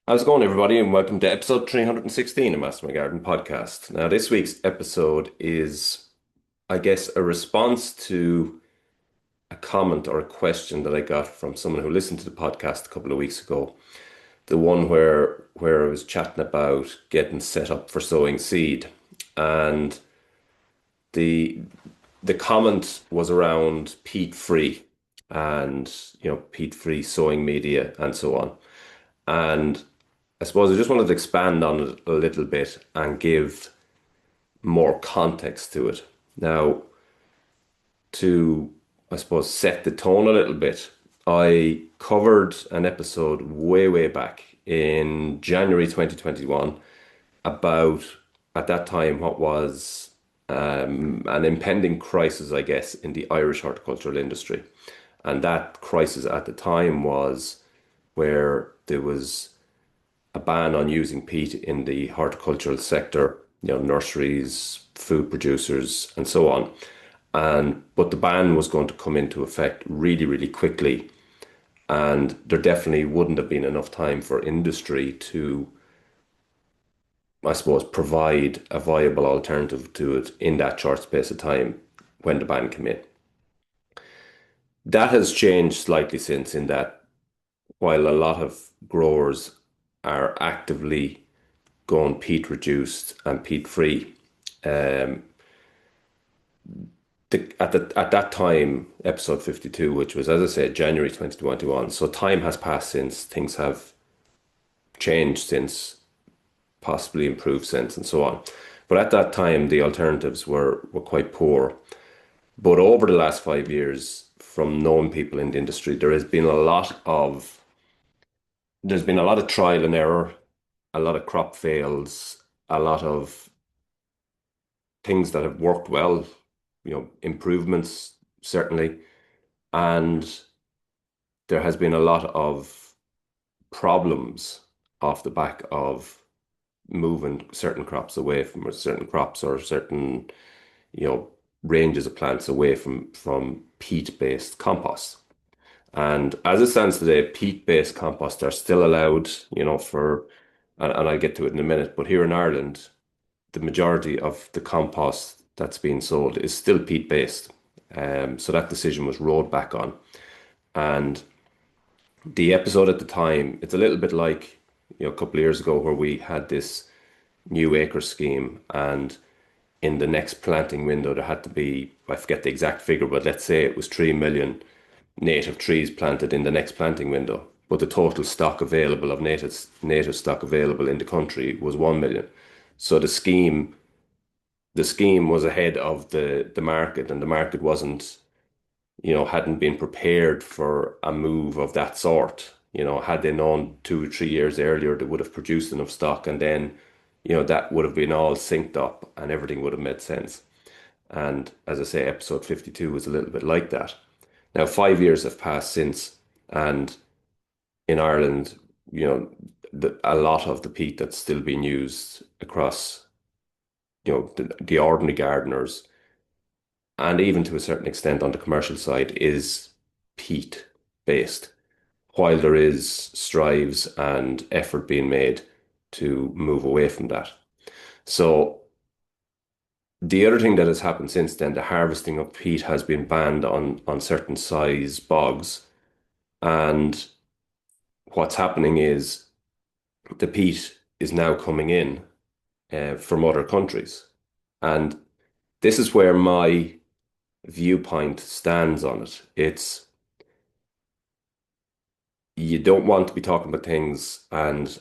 How's it going, everybody, and welcome to episode 316 of Master My Garden podcast. Now, this week's episode is, I guess, a response to a comment or a question that I got from someone who listened to the podcast a couple of weeks ago. The one where I was chatting about getting set up for sowing seed, and the the comment was around peat-free and peat-free sowing media and so on. And I suppose I just wanted to expand on it a little bit and give more context to it. Now, to, I suppose, set the tone a little bit, I covered an episode way, way back in January 2021 about, at that time, what was an impending crisis, I guess, in the Irish horticultural industry. And that crisis at the time was where there was a ban on using peat in the horticultural sector, nurseries, food producers, and so on. And but the ban was going to come into effect really, really quickly, and there definitely wouldn't have been enough time for industry to, I suppose, provide a viable alternative to it in that short space of time when the ban came in. That has changed slightly since, in that while a lot of growers are actively going peat reduced and peat free. Um, at that time, episode 52, which was, as I said, January 2021. So time has passed since, things have changed since, possibly improved since, and so on. But at that time, the alternatives were quite poor. But over the last 5 years, from knowing people in the industry, there's been a lot of trial and error, a lot of crop fails, a lot of things that have worked well, improvements certainly, and there has been a lot of problems off the back of moving certain crops away from, or certain crops or certain, you know, ranges of plants away from peat-based compost. And as it stands today, peat-based compost are still allowed, and I'll get to it in a minute, but here in Ireland, the majority of the compost that's being sold is still peat based. So that decision was rolled back on. And the episode at the time, it's a little bit like, a couple of years ago where we had this new acre scheme, and in the next planting window there had to be, I forget the exact figure, but let's say it was 3 million native trees planted in the next planting window. But the total stock available of native stock available in the country was 1 million. So the scheme was ahead of the market, and the market wasn't, hadn't been prepared for a move of that sort. Had they known 2 or 3 years earlier, they would have produced enough stock, and then, that would have been all synced up and everything would have made sense. And as I say, episode 52 was a little bit like that. Now, 5 years have passed since, and in Ireland, a lot of the peat that's still being used across, the ordinary gardeners, and even to a certain extent on the commercial side, is peat based, while there is strives and effort being made to move away from that. So the other thing that has happened since then, the harvesting of peat has been banned on certain size bogs. And what's happening is the peat is now coming in from other countries. And this is where my viewpoint stands on it. It's, you don't want to be talking about things, and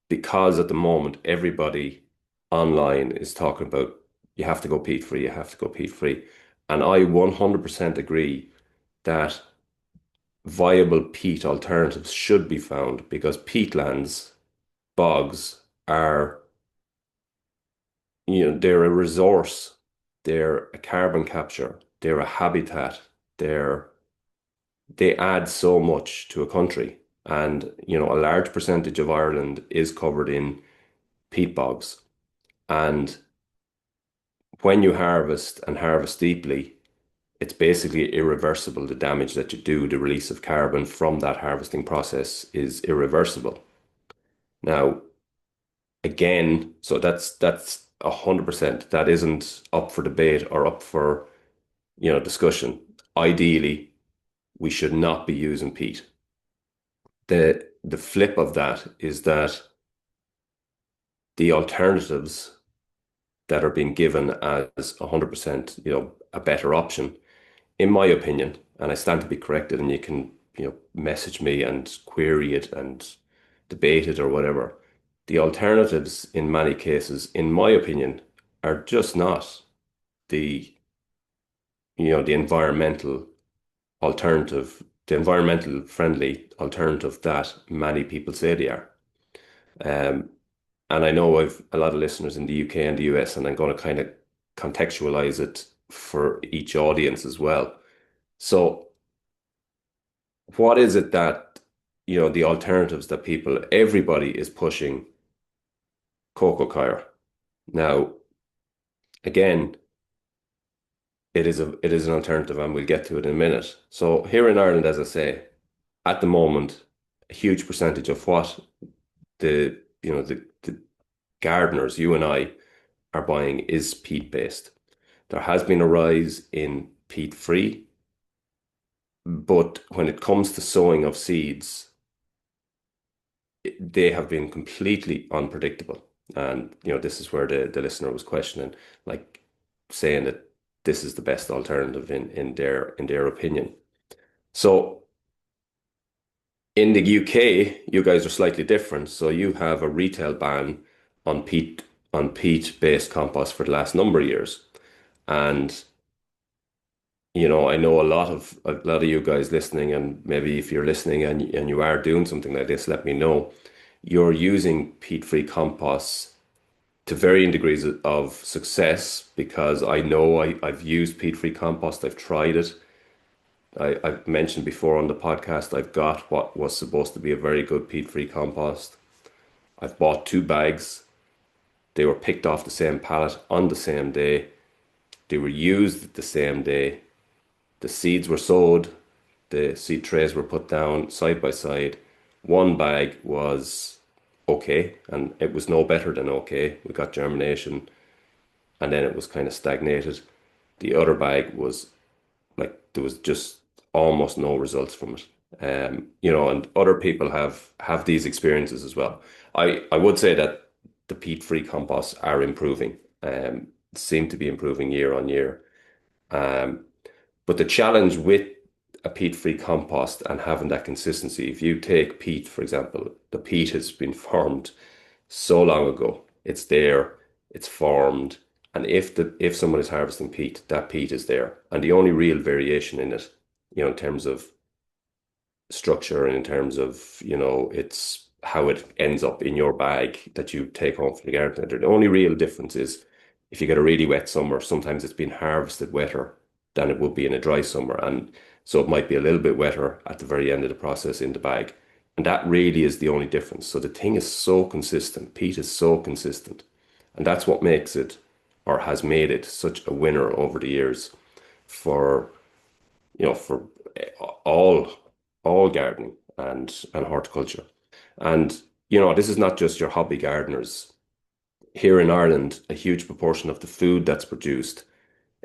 because at the moment everybody online is talking about, you have to go peat free, you have to go peat free. And I 100% agree that viable peat alternatives should be found, because peatlands, bogs, are, they're a resource, they're a carbon capture, they're a habitat, they're they add so much to a country. And, a large percentage of Ireland is covered in peat bogs. And when you harvest and harvest deeply, it's basically irreversible. The damage that you do, the release of carbon from that harvesting process is irreversible. Now, again, so that's 100%. That isn't up for debate or up for, discussion. Ideally, we should not be using peat. The flip of that is that the alternatives that are being given as 100%, a better option, in my opinion, and I stand to be corrected, and you can, message me and query it and debate it or whatever. The alternatives in many cases, in my opinion, are just not the, the environmental friendly alternative that many people say they are. Um, and I know I've a lot of listeners in the UK and the US, and I'm going to kind of contextualize it for each audience as well. So, what is it that, the alternatives that everybody is pushing cocoa coir? Now, again, it is an alternative, and we'll get to it in a minute. So here in Ireland, as I say, at the moment, a huge percentage of what the gardeners, you and I, are buying is peat based. There has been a rise in peat free, but when it comes to sowing of seeds, they have been completely unpredictable. And this is where the listener was questioning, like saying that this is the best alternative in their opinion. So in the UK, you guys are slightly different. So you have a retail ban on peat-based compost for the last number of years. And I know a lot of you guys listening, and maybe if you're listening and you are doing something like this, let me know. You're using peat-free composts to varying degrees of success, because I know I've used peat-free compost. I've tried it. I've mentioned before on the podcast, I've got what was supposed to be a very good peat-free compost. I've bought 2 bags. They were picked off the same pallet on the same day. They were used the same day. The seeds were sowed. The seed trays were put down side by side. One bag was okay, and it was no better than okay. We got germination, and then it was kind of stagnated. The other bag was like there was just almost no results from it. And other people have these experiences as well. I would say that the peat-free composts are improving, seem to be improving year on year. Um, but the challenge with a peat-free compost and having that consistency, if you take peat, for example, the peat has been formed so long ago. It's there, it's formed, and if someone is harvesting peat, that peat is there. And the only real variation in it, in terms of structure and in terms of, it's how it ends up in your bag that you take home for the garden. The only real difference is if you get a really wet summer, sometimes it's been harvested wetter than it would be in a dry summer. And so it might be a little bit wetter at the very end of the process in the bag. And that really is the only difference. So the thing is so consistent. Peat is so consistent. And that's what makes it, or has made it, such a winner over the years for, for all all gardening and horticulture. And this is not just your hobby gardeners. Here in Ireland, a huge proportion of the food that's produced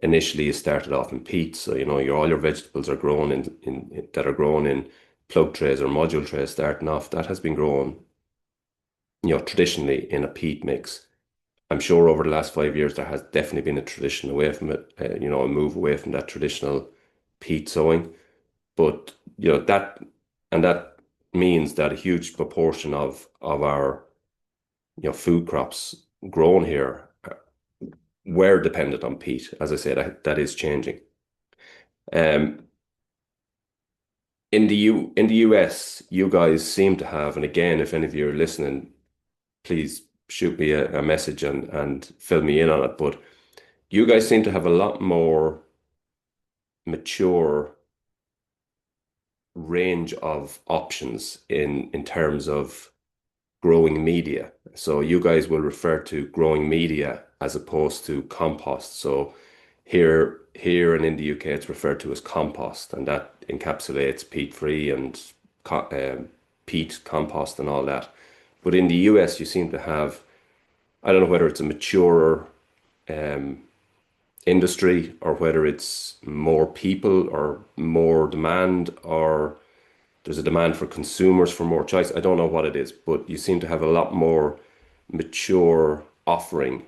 initially is started off in peat. So all your vegetables are grown in plug trays or module trays starting off. That has been grown, traditionally in a peat mix. I'm sure over the last 5 years there has definitely been a tradition away from it, a move away from that traditional peat sowing. But that means that a huge proportion of our food crops grown here were dependent on peat. As I said, that is changing. Um, in the US, you guys seem to have, and again, if any of you are listening, please shoot me a message and fill me in on it. But you guys seem to have a lot more mature range of options in terms of growing media. So you guys will refer to growing media as opposed to compost. So Here and in the UK, it's referred to as compost, and that encapsulates peat-free and peat compost and all that. But in the US, you seem to have, I don't know whether it's a maturer um, industry or whether it's more people or more demand or there's a demand for consumers for more choice. I don't know what it is, but you seem to have a lot more mature offering.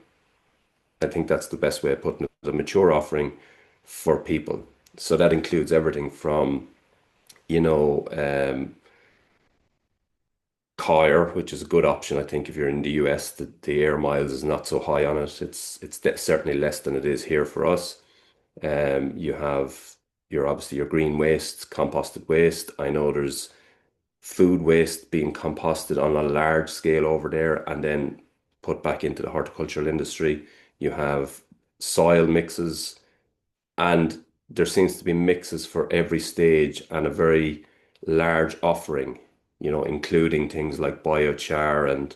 I think that's the best way of putting it, a mature offering for people. So that includes everything from, you know, coir, which is a good option. I think if you're in the US, the air miles is not so high on it. It's certainly less than it is here for us. You have your obviously your green waste, composted waste. I know there's food waste being composted on a large scale over there and then put back into the horticultural industry. You have soil mixes, and there seems to be mixes for every stage and a very large offering, including things like biochar and,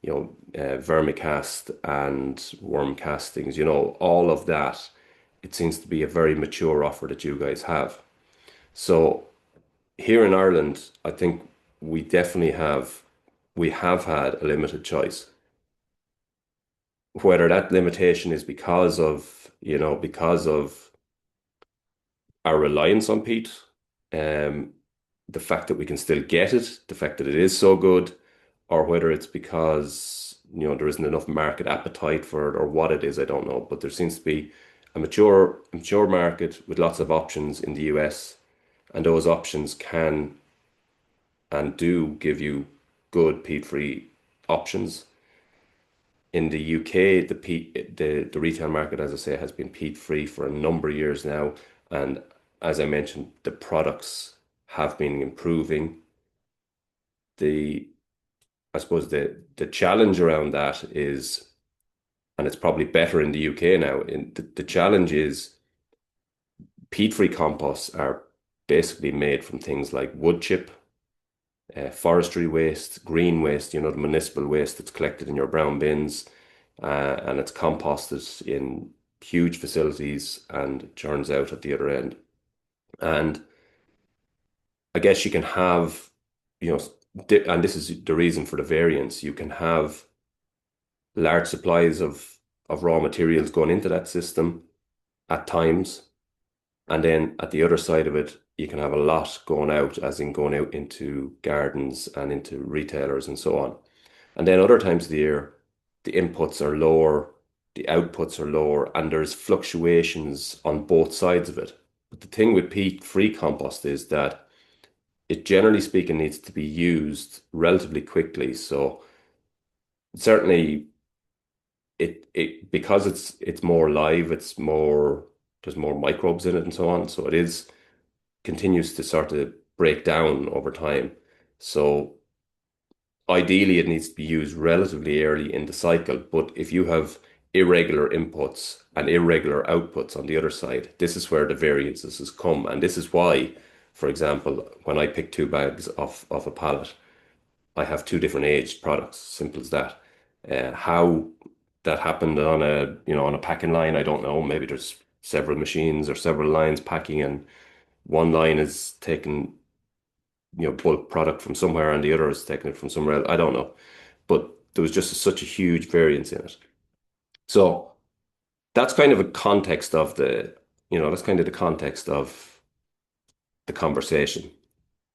vermicast and worm castings, all of that. It seems to be a very mature offer that you guys have. So here in Ireland, I think we have had a limited choice. Whether that limitation is because of our reliance on peat, um, the fact that we can still get it, the fact that it is so good, or whether it's because, there isn't enough market appetite for it or what it is, I don't know. But there seems to be a mature market with lots of options in the US, and those options can and do give you good peat-free options. In the UK, the retail market, as I say, has been peat-free for a number of years now, and as I mentioned, the products have been improving. The I suppose the challenge around that is, and it's probably better in the UK now. The challenge is peat-free composts are basically made from things like wood chip, forestry waste, green waste, the municipal waste that's collected in your brown bins, and it's composted in huge facilities and it churns out at the other end. And I guess you can have, you know, and this is the reason for the variance, you can have large supplies of raw materials going into that system at times. And then at the other side of it, you can have a lot going out, as in going out into gardens and into retailers and so on. And then other times of the year, the inputs are lower, the outputs are lower, and there's fluctuations on both sides of it. But the thing with peat-free compost is that it generally speaking needs to be used relatively quickly. So certainly it because it's more live, there's more microbes in it and so on. So it is continues to sort of break down over time. So ideally, it needs to be used relatively early in the cycle. But if you have irregular inputs and irregular outputs on the other side, this is where the variances has come. And this is why, for example, when I pick two bags off a pallet, I have two different aged products. Simple as that. How that happened on a packing line, I don't know. Maybe there's several machines or several lines packing, and one line is taking bulk product from somewhere and the other is taking it from somewhere else. I don't know, but there was just such a huge variance in it. So that's kind of a context of that's kind of the context of the conversation.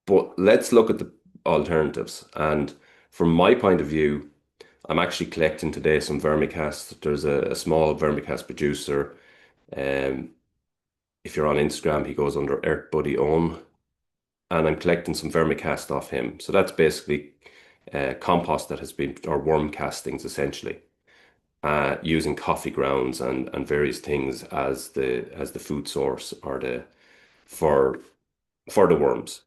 But let's look at the alternatives. And from my point of view, I'm actually collecting today some vermicast. There's a small vermicast producer. Um, if you're on Instagram, he goes under Earth Buddy Own, and I'm collecting some vermicast off him. So that's basically compost that has been, or worm castings essentially, using coffee grounds and various things as the food source or the for for the worms.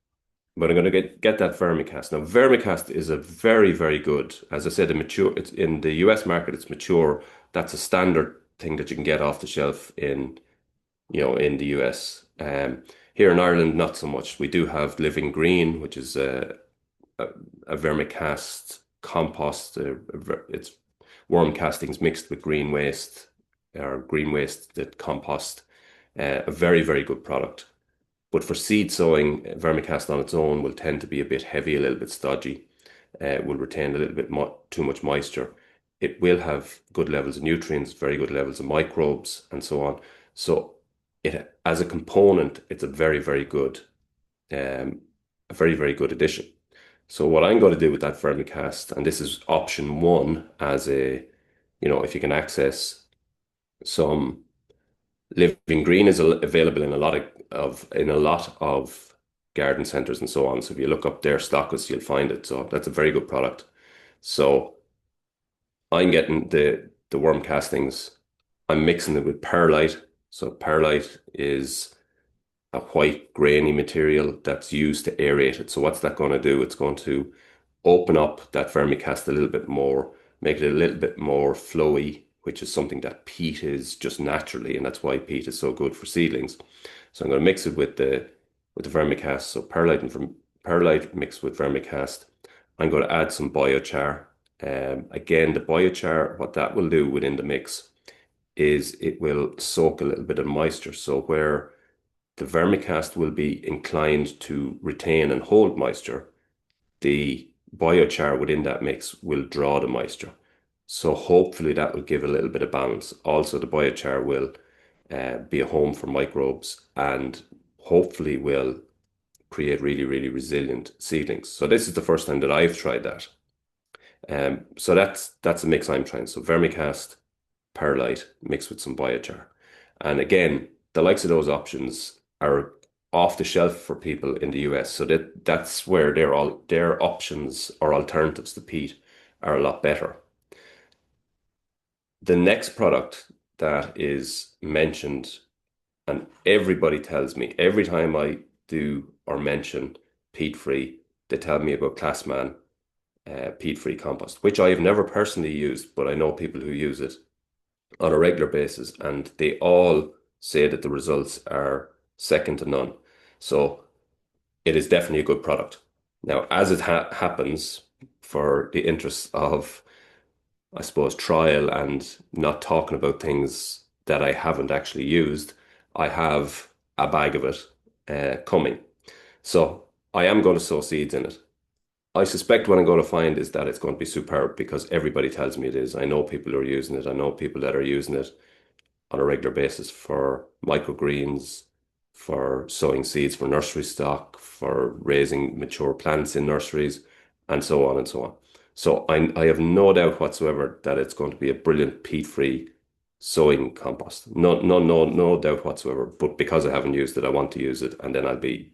But I'm going to get that vermicast. Now, vermicast is a very, very good, as I said, it's in the US market, it's mature. That's a standard thing that you can get off the shelf in the US. Here in Ireland, not so much. We do have Living Green, which is a, a vermicast compost. It's worm castings mixed with green waste. or green waste, the compost, a very, very good product. But for seed sowing, vermicast on its own will tend to be a bit heavy, a little bit stodgy, will retain a little bit mo too much moisture. It will have good levels of nutrients, very good levels of microbes, and so on. So it, as a component, it's um, a very, very good addition. So what I'm going to do with that vermicast, and this is option one, as a, if you can access some living green is available in a lot of garden centers and so on. So if you look up their stockists, you'll find it. So that's a very good product. So I'm getting the worm castings. I'm mixing it with perlite. So perlite is a white grainy material that's used to aerate it. So what's that going to do? It's going to open up that vermicast a little bit more, make it a little bit more flowy, which is something that peat is just naturally, and that's why peat is so good for seedlings. So I'm going to mix it with the vermicast. So perlite and from perlite mixed with vermicast. I'm going to add some biochar. Again, the biochar, what that will do within the mix is it will soak a little bit of moisture. So where the vermicast will be inclined to retain and hold moisture, the biochar within that mix will draw the moisture. So hopefully that will give a little bit of balance. Also, the biochar will be a home for microbes and hopefully will create really, really resilient seedlings. So this is the first time that I've tried that. So that's a mix I'm trying. So vermicast, perlite mixed with some biochar. And again, the likes of those options are off the shelf for people in the US. So that's where their options or alternatives to peat are a lot better. The next product that is mentioned, and everybody tells me every time I do or mention peat-free, they tell me about Classman peat-free compost, which I have never personally used, but I know people who use it on a regular basis, and they all say that the results are second to none. So it is definitely a good product. Now, as it happens, for the interests of, I suppose, trial and not talking about things that I haven't actually used, I have a bag of it coming. So I am going to sow seeds in it. I suspect what I'm going to find is that it's going to be superb because everybody tells me it is. I know people who are using it. I know people that are using it on a regular basis for microgreens, for sowing seeds for nursery stock, for raising mature plants in nurseries, and so on and so on. So I have no doubt whatsoever that it's going to be a brilliant peat-free sowing compost. No doubt whatsoever. But because I haven't used it, I want to use it, and then I'll be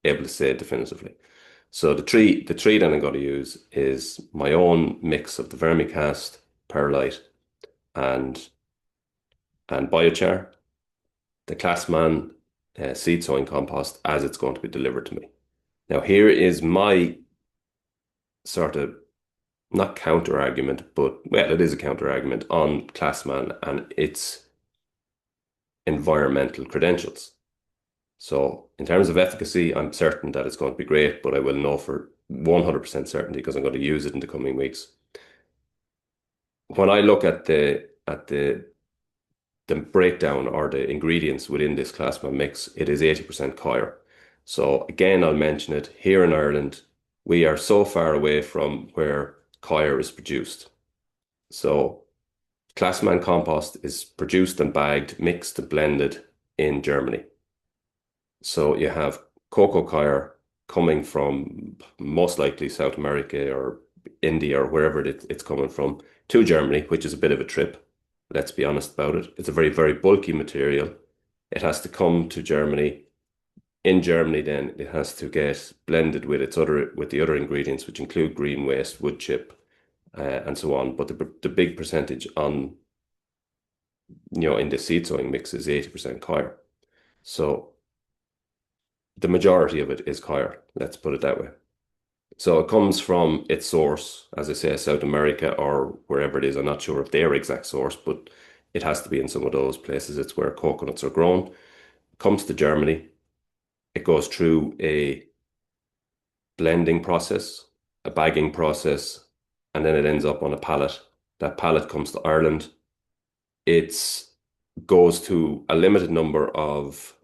able to say it definitively. So the tree that I'm going to use is my own mix of the vermicast, perlite, and biochar, the Classman seed sowing compost as it's going to be delivered to me. Now, here is my sort of not counter argument, but well, it is a counter argument on Classman and its environmental credentials. So, in terms of efficacy, I'm certain that it's going to be great, but I will know for 100% certainty because I'm going to use it in the coming weeks. When I look at the breakdown or the ingredients within this Classman mix, it is 80% coir. So again, I'll mention it here in Ireland, we are so far away from where coir is produced. So Classman compost is produced and bagged, mixed and blended in Germany. So you have cocoa coir coming from most likely South America or India or wherever it's coming from to Germany, which is a bit of a trip. Let's be honest about it. It's a very, very bulky material. It has to come to Germany. In Germany, then it has to get blended with the other ingredients, which include green waste, wood chip, and so on. But the big percentage on in the seed sowing mix is 80% coir. So the majority of it is coir. Let's put it that way. So it comes from its source, as I say, South America or wherever it is. I'm not sure of their exact source, but it has to be in some of those places. It's where coconuts are grown. It comes to Germany. It goes through a blending process, a bagging process, and then it ends up on a pallet. That pallet comes to Ireland. It's goes to a limited number of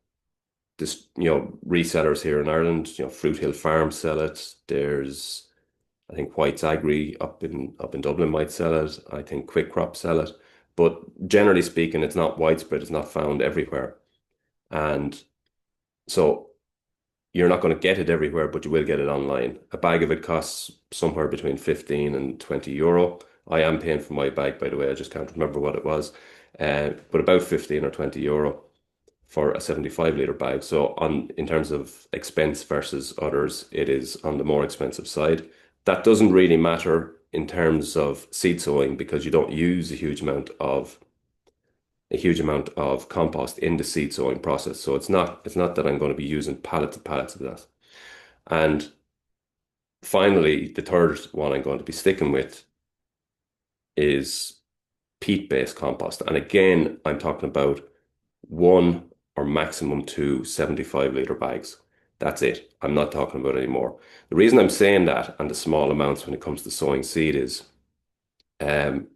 this, resellers here in Ireland. Fruit Hill Farm sell it. There's, I think, White's Agri up in Dublin might sell it. I think Quick Crop sell it. But generally speaking, it's not widespread. It's not found everywhere. And so you're not going to get it everywhere, but you will get it online. A bag of it costs somewhere between 15 and 20 euro. I am paying for my bag, by the way. I just can't remember what it was. But about 15 or 20 euro for a 75-liter bag. So on in terms of expense versus others, it is on the more expensive side. That doesn't really matter in terms of seed sowing because you don't use a huge amount of compost in the seed sowing process. So it's not that I'm going to be using pallets and pallets of that. And finally, the third one I'm going to be sticking with is peat-based compost. And again, I'm talking about one or maximum two 75-liter bags. That's it. I'm not talking about any more. The reason I'm saying that and the small amounts when it comes to sowing seed is um,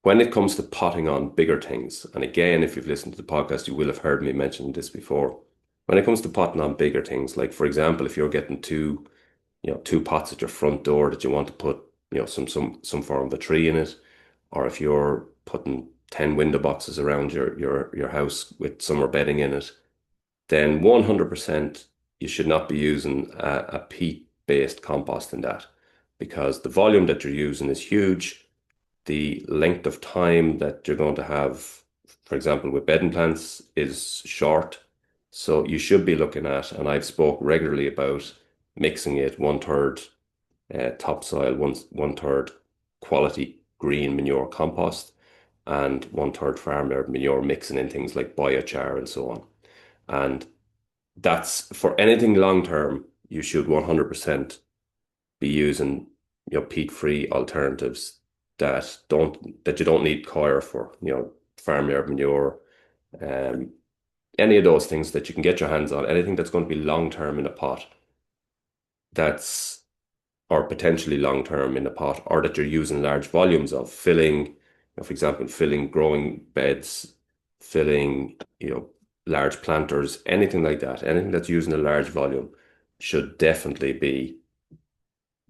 when it comes to potting on bigger things, and again, if you've listened to the podcast, you will have heard me mention this before. When it comes to potting on bigger things, like for example, if you're getting two pots at your front door that you want to put, some form of a tree in it, or if you're putting 10 window boxes around your house with summer bedding in it, then 100% you should not be using a peat-based compost in that because the volume that you're using is huge. The length of time that you're going to have, for example, with bedding plants is short. So you should be looking at, and I've spoke regularly about mixing it one third topsoil, one third quality green manure compost, and one third farmyard manure, mixing in things like biochar and so on. And that's for anything long term, you should 100% be using peat-free alternatives that you don't need coir for, farmyard manure, um, any of those things that you can get your hands on, anything that's going to be long term in a pot, that's or potentially long term in a pot, or that you're using large volumes of filling, for example, filling growing beds, filling, large planters, anything like that, anything that's using a large volume should definitely be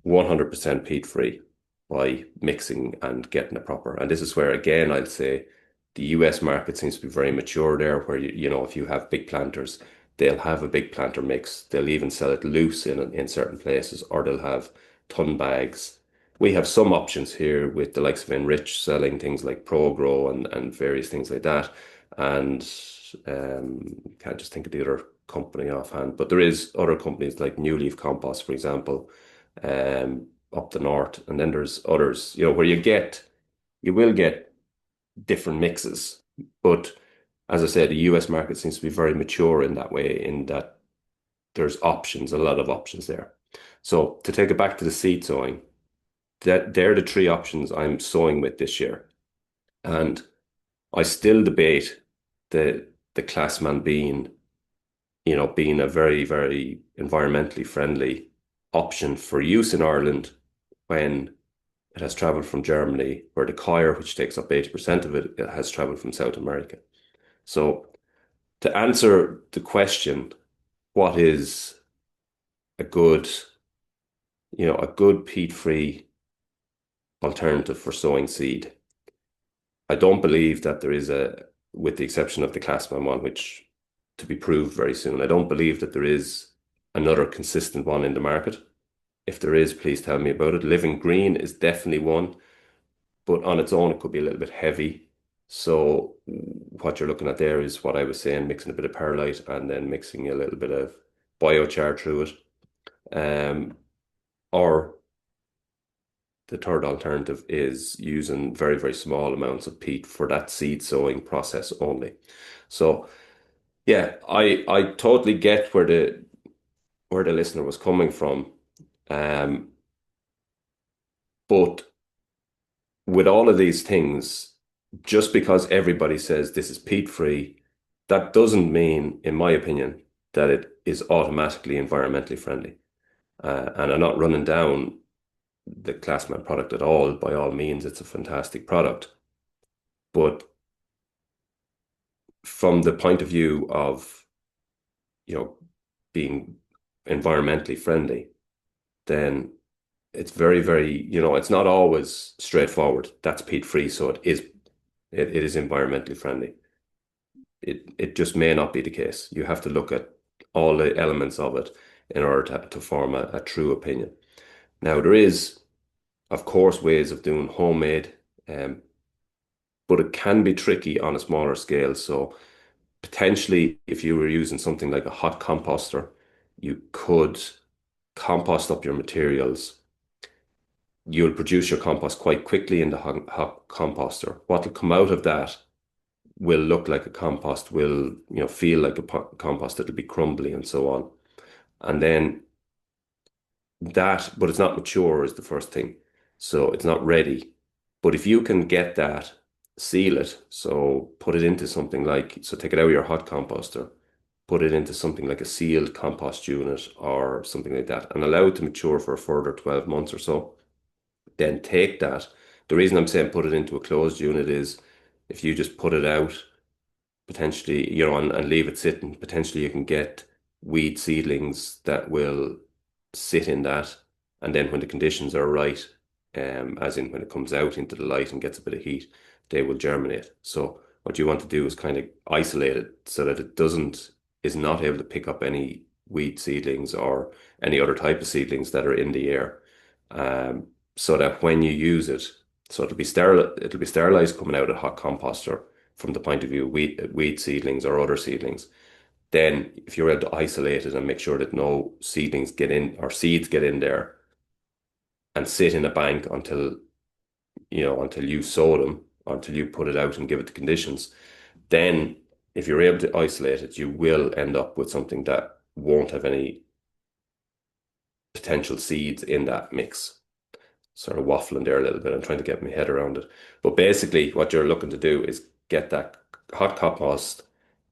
100% peat free by mixing and getting it proper. And this is where, again, I'd say the US market seems to be very mature there, where if you have big planters, they'll have a big planter mix. They'll even sell it loose in certain places, or they'll have ton bags. We have some options here with the likes of Enrich selling things like ProGrow and various things like that. And can't just think of the other company offhand, but there is other companies like New Leaf Compost, for example, up the north, and then there's others, where you will get different mixes. But as I said, the US market seems to be very mature in that way, in that there's options, a lot of options there. So to take it back to the seed sowing, that they're the three options I'm sowing with this year. And I still debate the Classman being a very, very environmentally friendly option for use in Ireland when it has traveled from Germany, where the coir, which takes up 80% of it, it has traveled from South America. So to answer the question, what is a good, a good peat-free alternative for sowing seed? I don't believe that there is with the exception of the Classman one, which to be proved very soon, I don't believe that there is another consistent one in the market. If there is, please tell me about it. Living Green is definitely one, but on its own, it could be a little bit heavy. So what you're looking at there is what I was saying, mixing a bit of perlite and then mixing a little bit of biochar through it. Or the third alternative is using very, very small amounts of peat for that seed sowing process only. So yeah, I totally get where the listener was coming from. Um, but with all of these things, just because everybody says this is peat free, that doesn't mean, in my opinion, that it is automatically environmentally friendly. And I'm not running down the Classman product at all. By all means, it's a fantastic product. But from the point of view of, you know, being environmentally friendly, then it's very, very, it's not always straightforward. That's peat free, so it is environmentally friendly. It just may not be the case. You have to look at all the elements of it in order to form a true opinion. Now, there is, of course, ways of doing homemade, um, but it can be tricky on a smaller scale. So potentially, if you were using something like a hot composter, you could compost up your materials. You'll produce your compost quite quickly in the hot composter. What will come out of that will look like a compost, will, feel like a compost. It'll be crumbly and so on. And then but it's not mature is the first thing. So it's not ready. But if you can get that, seal it, so put it into something like, so take it out of your hot composter, put it into something like a sealed compost unit or something like that, and allow it to mature for a further 12 months or so. Then take that. The reason I'm saying put it into a closed unit is if you just put it out, potentially, and leave it sitting, potentially you can get weed seedlings that will sit in that. And then when the conditions are right, as in when it comes out into the light and gets a bit of heat, they will germinate. So what you want to do is kind of isolate it so that is not able to pick up any weed seedlings or any other type of seedlings that are in the air. Um, so that when you use it, so it'll be sterilized coming out of hot composter from the point of view of weed seedlings or other seedlings. Then if you're able to isolate it and make sure that no seedlings get in or seeds get in there and sit in a bank until you sow them, until you put it out and give it the conditions, then if you're able to isolate it, you will end up with something that won't have any potential seeds in that mix. Sort of waffling there a little bit. I'm trying to get my head around it. But basically, what you're looking to do is get that hot compost,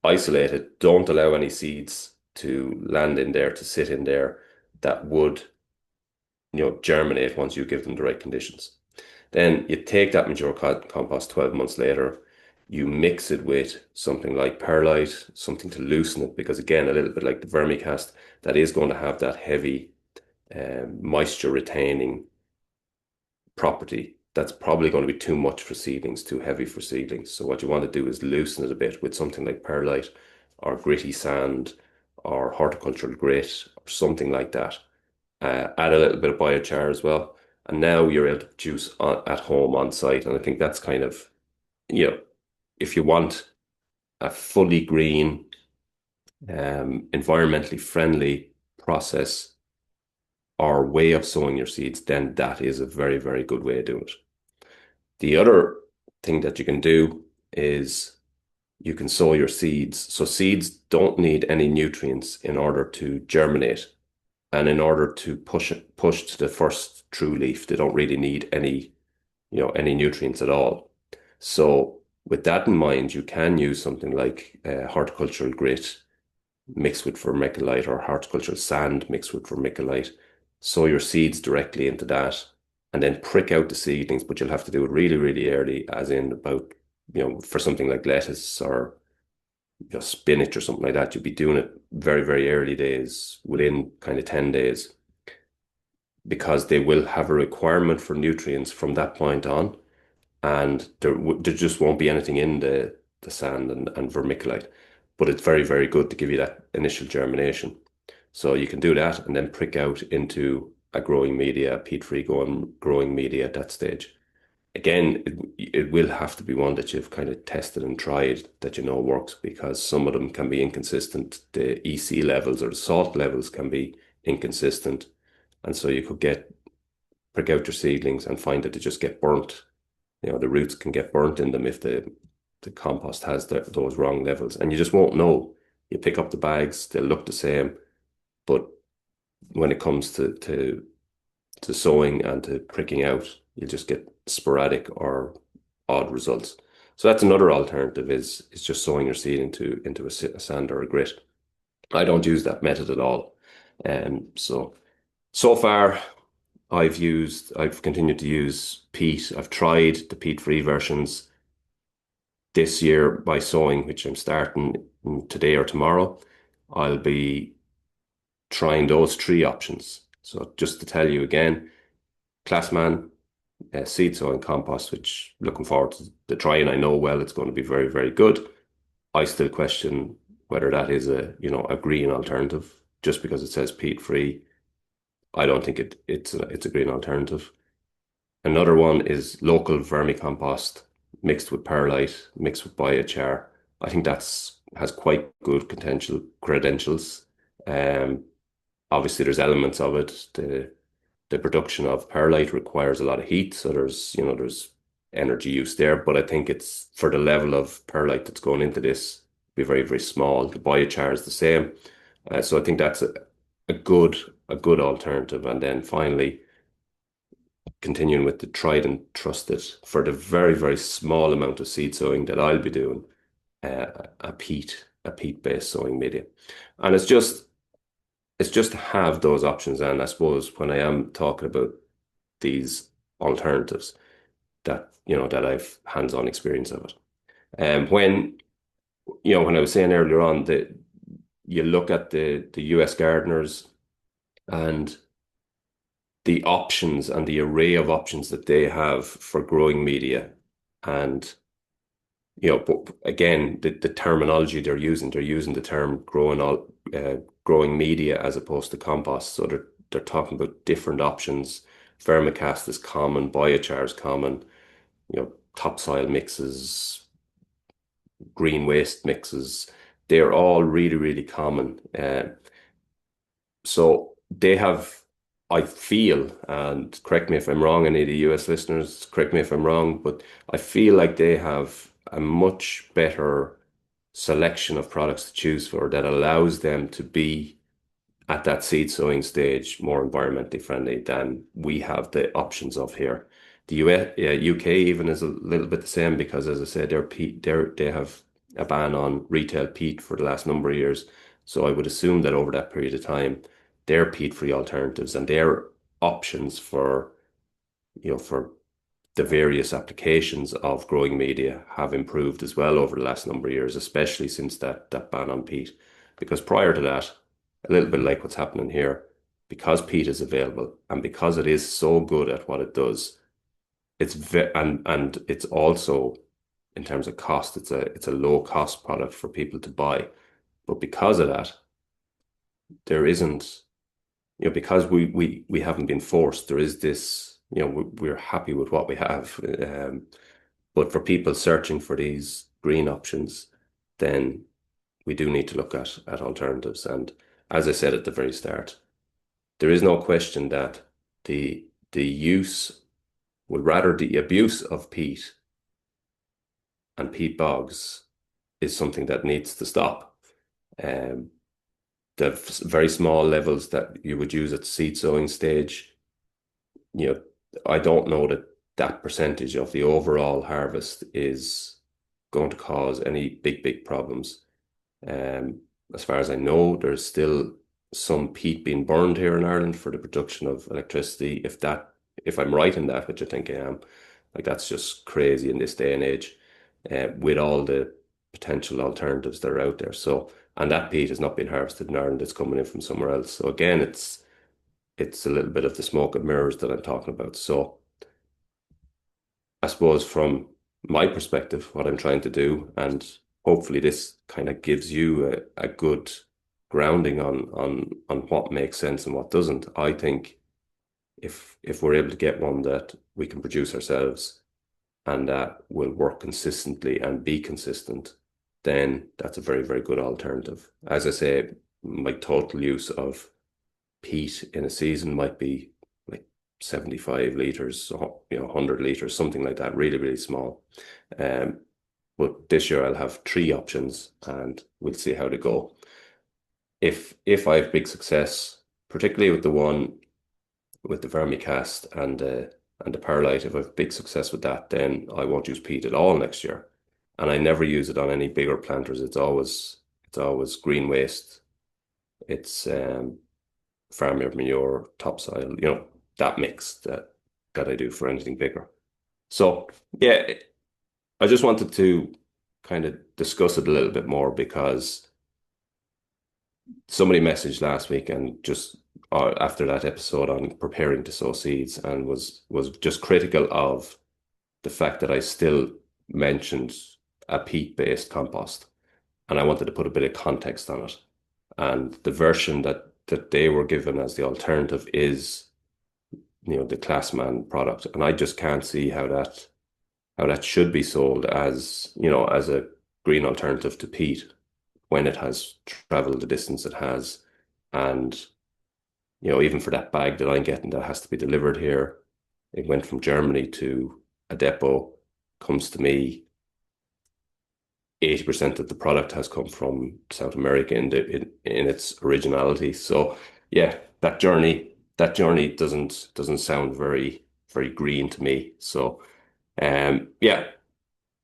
isolate it, don't allow any seeds to land in there, to sit in there that would, germinate once you give them the right conditions. Then you take that mature compost 12 months later, you mix it with something like perlite, something to loosen it, because again, a little bit like the vermicast, that is going to have that heavy moisture retaining property that's probably going to be too much for seedlings, too heavy for seedlings. So what you want to do is loosen it a bit with something like perlite or gritty sand or horticultural grit or something like that. Add a little bit of biochar as well. And now you're able to produce at home on site. And I think that's kind of, you know, if you want a fully green, environmentally friendly process or way of sowing your seeds, then that is a very, very good way of doing it. The other thing that you can do is you can sow your seeds. So seeds don't need any nutrients in order to germinate and in order to push to the first true leaf. They don't really need any nutrients at all. So with that in mind, you can use something like horticultural grit mixed with vermiculite or horticultural sand mixed with vermiculite. Sow your seeds directly into that and then prick out the seedlings, but you'll have to do it really, really early, as in about, for something like lettuce or spinach or something like that, you'll be doing it very, very early days, within kind of 10 days, because they will have a requirement for nutrients from that point on. And there just won't be anything in the sand and vermiculite. But it's very, very good to give you that initial germination. So you can do that and then prick out into a growing media, a peat-free growing media at that stage. Again, it will have to be one that you've kind of tested and tried that you know works, because some of them can be inconsistent. The EC levels or the salt levels can be inconsistent. And so you could prick out your seedlings and find that they just get burnt. The roots can get burnt in them if the compost has those wrong levels, and you just won't know. You pick up the bags, they'll look the same, but when it comes to sowing and to pricking out, you'll just get sporadic or odd results. So that's another alternative is just sowing your seed into a sand or a grit. I don't use that method at all. So far I've continued to use peat. I've tried the peat-free versions. this year by sowing, which I'm starting today or tomorrow, I'll be trying those three options. So just to tell you again, Classman, seed sowing compost, which looking forward to trying. I know well it's going to be very, very good. I still question whether that is a green alternative. Just because it says peat free, I don't think it's a green alternative. Another one is local vermicompost mixed with perlite, mixed with biochar. I think that's has quite good potential credentials. Um, Obviously there's elements of it. The production of perlite requires a lot of heat, so there's energy use there. But I think it's for the level of perlite that's going into this, be very, very small. The biochar is the same. So I think that's a good a good alternative. And then finally, continuing with the tried and trusted for the very, very small amount of seed sowing that I'll be doing, a peat-based sowing media. And it's just to have those options. And I suppose when I am talking about these alternatives, that I've hands-on experience of it. And when I was saying earlier on that you look at the US gardeners and the options and the array of options that they have for growing media, and but again, the terminology they're using the term growing media as opposed to compost. So they're talking about different options. Vermicast is common, biochar is common, topsoil mixes, green waste mixes. They're all really, really common. So they have, I feel, and correct me if I'm wrong, any of the US listeners, correct me if I'm wrong, but I feel like they have a much better selection of products to choose for that allows them to be at that seed sowing stage more environmentally friendly than we have the options of here. The UK even is a little bit the same because, as I said, they have a ban on retail peat for the last number of years. So I would assume that over that period of time, their peat-free alternatives and their options for the various applications of growing media have improved as well over the last number of years, especially since that ban on peat. Because prior to that, a little bit like what's happening here, because peat is available and because it is so good at what it does, and it's also in terms of cost, it's a low cost product for people to buy. But because of that, there isn't, because we haven't been forced, there is this, we're happy with what we have. But for people searching for these green options, then we do need to look at alternatives. And as I said at the very start, there is no question that the use, well, rather the abuse of peat and peat bogs is something that needs to stop. Um, the very small levels that you would use at seed sowing stage, you know, I don't know that that percentage of the overall harvest is going to cause any big, big problems. Um, as far as I know, there's still some peat being burned here in Ireland for the production of electricity. If I'm right in that, which I think I am, like that's just crazy in this day and age, with all the potential alternatives that are out there. So, and that peat has not been harvested in Ireland; it's coming in from somewhere else. So again, it's a little bit of the smoke and mirrors that I'm talking about. So I suppose from my perspective, what I'm trying to do, and hopefully this kind of gives you a good grounding on what makes sense and what doesn't. I think if we're able to get one that we can produce ourselves and that will work consistently and be consistent, then that's a very, very good alternative. As I say, my total use of peat in a season might be like 75 liters, 100 liters, something like that, really, really small. Um, but this year I'll have three options and we'll see how they go. If I have big success, particularly with the one with the vermicast and the perlite, if I have big success with that, then I won't use peat at all next year. And I never use it on any bigger planters. It's always green waste. It's farmer manure, topsoil, that mix that I do for anything bigger. So yeah, I just wanted to kind of discuss it a little bit more because somebody messaged last week and just after that episode on preparing to sow seeds and was just critical of the fact that I still mentioned a peat-based compost, and I wanted to put a bit of context on it. And the version that they were given as the alternative is, the Classman product, and I just can't see how that should be sold as, as a green alternative to peat when it has traveled the distance it has. And, even for that bag that I'm getting that has to be delivered here, it went from Germany to a depot, comes to me. 80% of the product has come from South America in its originality. So yeah, that journey doesn't sound very, very green to me. So yeah,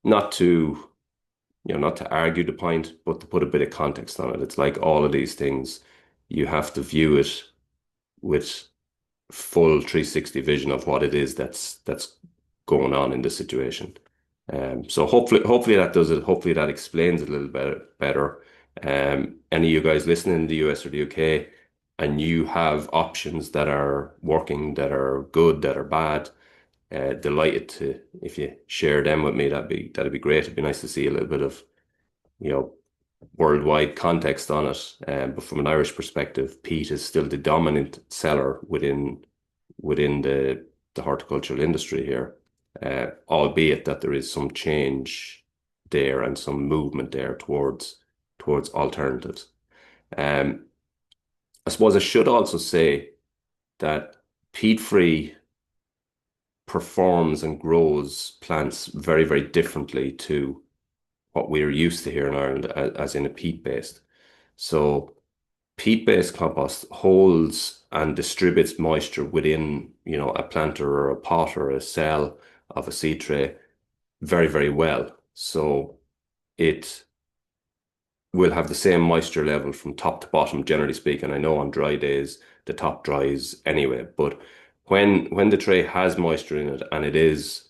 not to not to argue the point, but to put a bit of context on it. It's like all of these things, you have to view it with full 360 vision of what it is that's going on in this situation. So hopefully that does it. Hopefully that explains it a little bit better. Any of you guys listening in the US or the UK, and you have options that are working, that are good, that are bad, delighted to if you share them with me. That'd be great. It'd be nice to see a little bit of you know worldwide context on it. But from an Irish perspective, peat is still the dominant seller within the horticultural industry here, albeit that there is some change there and some movement there towards alternatives. Um, I suppose I should also say that peat-free performs and grows plants very, very differently to what we're used to here in Ireland, as in a peat-based. So peat-based compost holds and distributes moisture within, a planter or a pot or a cell of a seed tray very, very well. So it will have the same moisture level from top to bottom, generally speaking. I know on dry days the top dries anyway, but when the tray has moisture in it and it is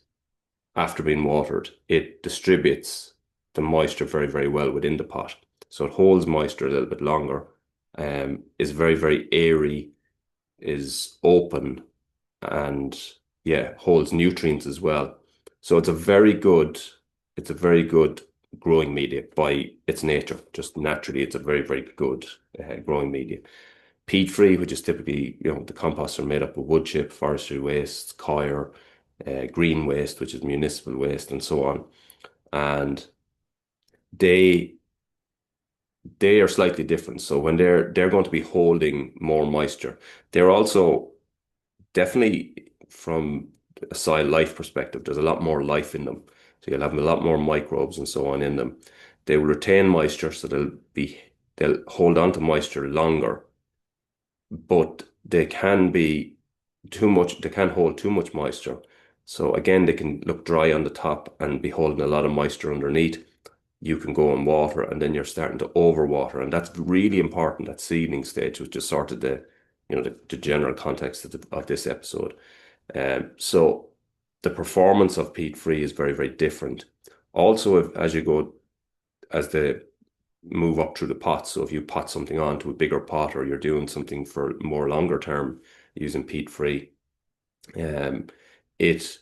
after being watered, it distributes the moisture very, very well within the pot. So it holds moisture a little bit longer, is very, very airy, is open, and yeah, holds nutrients as well. So it's a very good growing media by its nature. Just naturally, it's a very, very good growing media. Peat-free, which is typically, the composts are made up of wood chip, forestry waste, coir, green waste, which is municipal waste, and so on. And they they are slightly different. So when they're going to be holding more moisture, they're also definitely from a soil life perspective, there's a lot more life in them. So you'll have a lot more microbes and so on in them. They will retain moisture, so they'll hold on to moisture longer, but they can be too much, they can hold too much moisture. So again, they can look dry on the top and be holding a lot of moisture underneath. You can go and water, and then you're starting to overwater, and that's really important at seedling stage, which is sort of the general context of this episode. So the performance of peat free is very, very different. Also, as they move up through the pot, so if you pot something onto a bigger pot or you're doing something for more longer term using peat free, um, it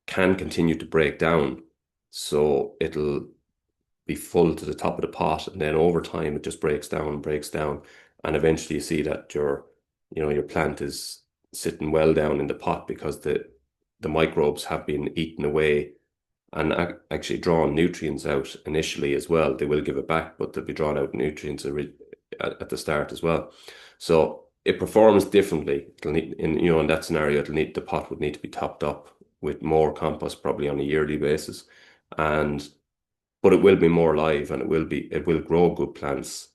can continue to break down. So it'll be full to the top of the pot, and then over time it just breaks down, and eventually you see that your plant is sitting well down in the pot because the microbes have been eaten away and actually drawn nutrients out initially as well. They will give it back, but they'll be drawn out nutrients at the start as well. So it performs differently. It'll need, in that scenario, the pot would need to be topped up with more compost probably on a yearly basis, and but it will be more live and it will grow good plants,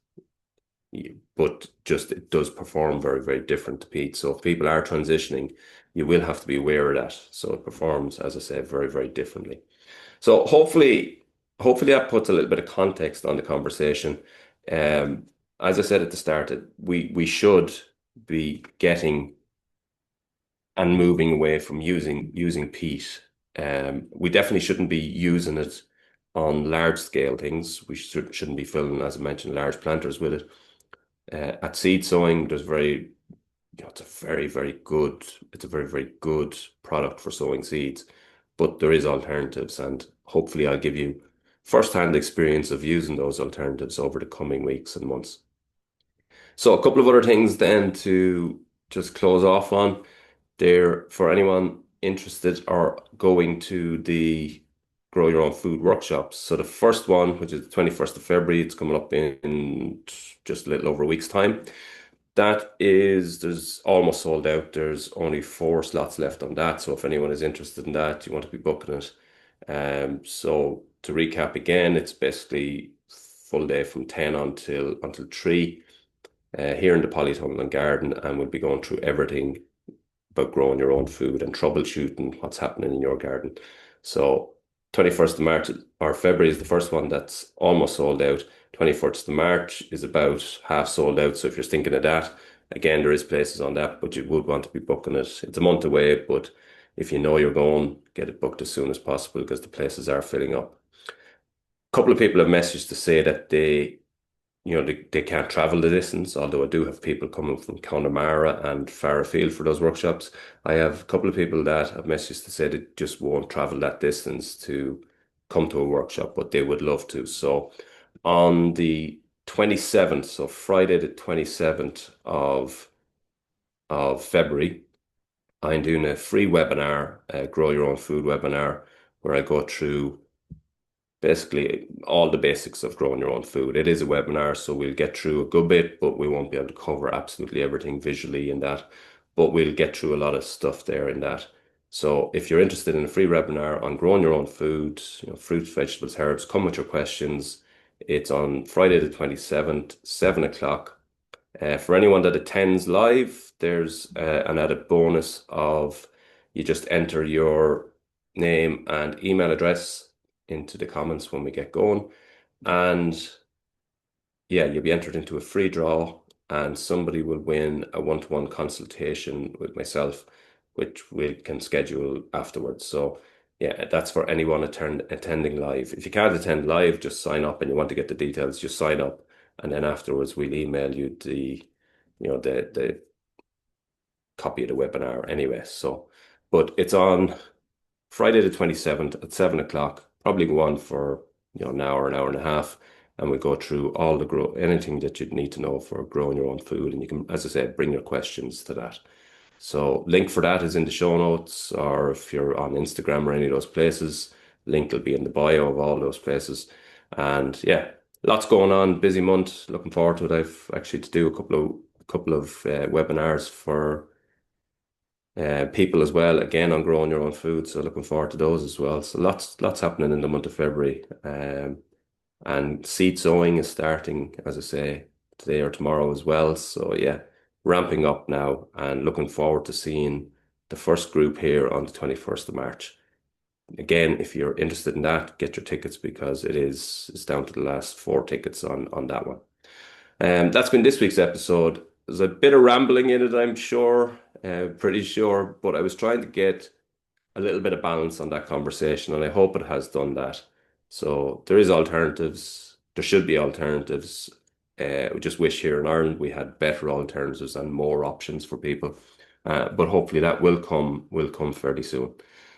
but just it does perform very, very different to peat. So if people are transitioning, you will have to be aware of that. So it performs, as I said, very, very differently. So hopefully that puts a little bit of context on the conversation. Um, as I said at the start, we should be getting and moving away from using peat. We definitely shouldn't be using it on large scale things. We shouldn't be filling, as I mentioned, large planters with it. At seed sowing, it's a very good product for sowing seeds, but there is alternatives, and hopefully I'll give you first-hand experience of using those alternatives over the coming weeks and months. So a couple of other things then to just close off on there for anyone interested or going to the Grow Your Own Food workshops. So the first one, which is the 21st of February, it's coming up in just a little over a week's time. There's almost sold out. There's only 4 slots left on that. So if anyone is interested in that, you want to be booking it. So to recap again, it's basically full day from 10 until 3 here in the polytunnel and garden, and we'll be going through everything about growing your own food and troubleshooting what's happening in your garden. So 21st of March or February is the first one that's almost sold out. 21st of March is about half sold out. So if you're thinking of that, again, there is places on that, but you would want to be booking it. It's a month away, but if you know you're going, get it booked as soon as possible because the places are filling up. A couple of people have messaged to say that they can't travel the distance, although I do have people coming from Connemara and far afield for those workshops. I have a couple of people that have messaged to say they just won't travel that distance to come to a workshop, but they would love to. So on the 27th, so Friday the 27th of February, I'm doing a free webinar, Grow Your Own Food webinar, where I go through basically all the basics of growing your own food. It is a webinar, so we'll get through a good bit, but we won't be able to cover absolutely everything visually in that. But we'll get through a lot of stuff there in that. So if you're interested in a free webinar on growing your own food, fruits, vegetables, herbs, come with your questions. It's on Friday the 27th, 7 o'clock. For anyone that attends live, there's an added bonus of you just enter your name and email address into the comments when we get going. And yeah, you'll be entered into a free draw and somebody will win a one-to-one consultation with myself, which we can schedule afterwards. So yeah, that's for anyone attending live. If you can't attend live, just sign up, and you want to get the details, just sign up. And then afterwards we'll email you the copy of the webinar anyway. So, but it's on Friday the 27th at 7 o'clock, probably go on for an hour and a half, and we go through all anything that you'd need to know for growing your own food. And you can, as I said, bring your questions to that. So link for that is in the show notes, or if you're on Instagram or any of those places, link will be in the bio of all those places. And yeah, lots going on, busy month, looking forward to it. I've actually to do a couple of webinars for people as well, again on growing your own food. So looking forward to those as well. So lots happening in the month of February. And seed sowing is starting, as I say, today or tomorrow as well. So yeah, ramping up now and looking forward to seeing the first group here on the 21st of March. Again, if you're interested in that, get your tickets because it's down to the last 4 tickets on that one. That's been this week's episode. There's a bit of rambling in it, I'm sure, pretty sure, but I was trying to get a little bit of balance on that conversation, and I hope it has done that. So there is alternatives. There should be alternatives. We just wish here in Ireland we had better alternatives and more options for people. But hopefully that will come fairly soon.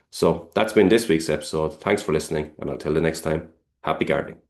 So that's been this week's episode. Thanks for listening, and until the next time, happy gardening.